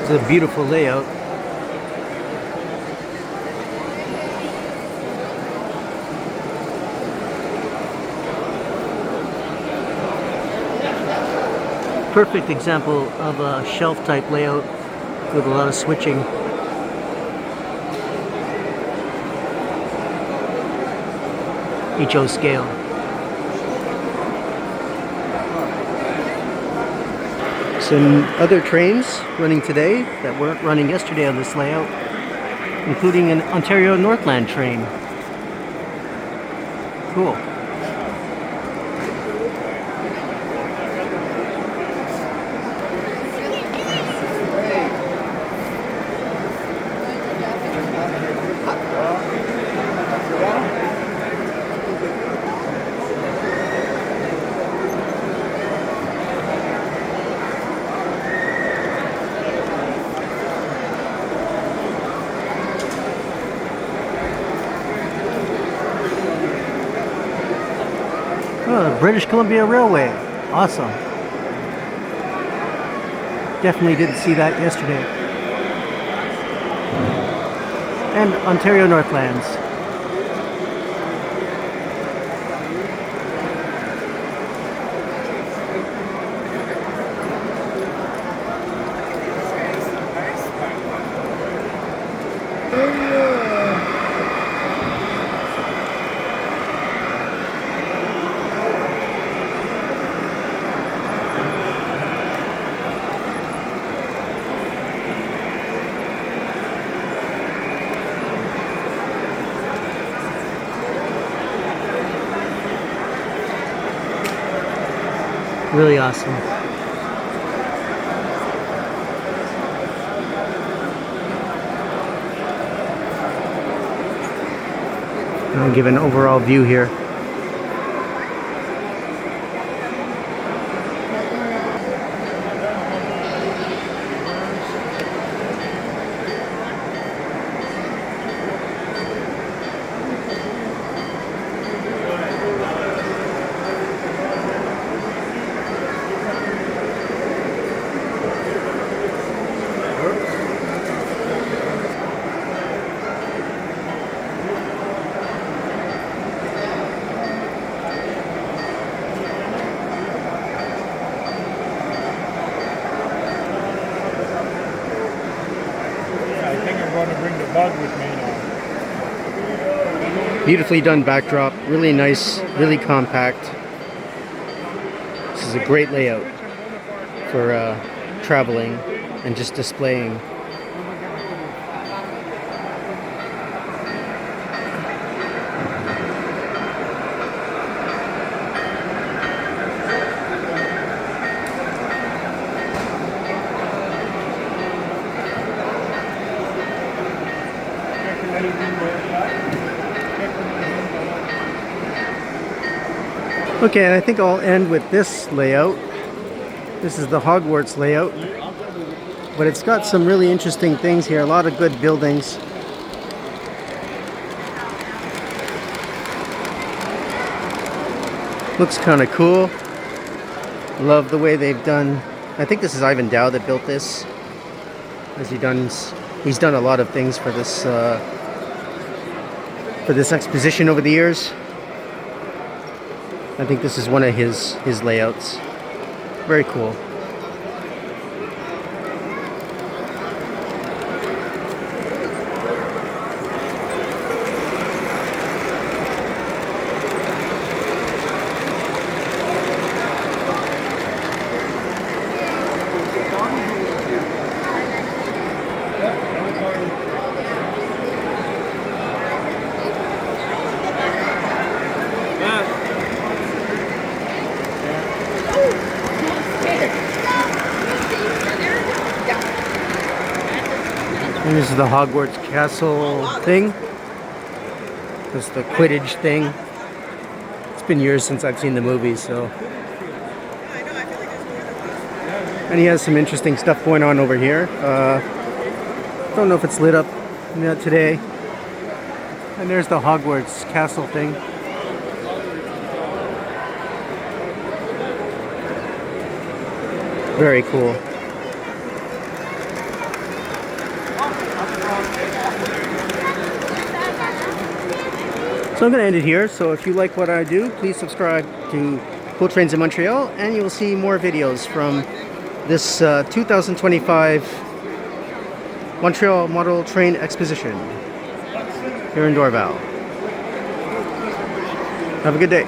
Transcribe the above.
It's a beautiful layout. Perfect example of a shelf type layout with a lot of switching. HO scale. Some other trains running today that weren't running yesterday on this layout, including an Ontario Northland train. Cool. Oh, the British Columbia Railway. Awesome. Definitely didn't see that yesterday. And Ontario Northlands. Really awesome. I'll give an overall view here. Beautifully done backdrop, really nice, really compact. This is a great layout for traveling and just displaying. Okay, and I think I'll end with this layout. This is the Hogwarts layout, but it's got some really interesting things here, a lot of good buildings. Looks kind of cool. Love the way they've done. I think this is Ivan Dow that built this. He's done a lot of things for this exposition over the years. I think this is one of his layouts. Very cool. This is the Hogwarts Castle thing. This is the Quidditch thing. It's been years since I've seen the movie, so. And he has some interesting stuff going on over here. Don't know if it's lit up today. And there's the Hogwarts Castle thing. Very cool. So I'm going to end it here. So if you like what I do, please subscribe to Cool Trains in Montreal, and you will see more videos from this 2025 Montreal Model Train Exposition here in Dorval. Have a good day.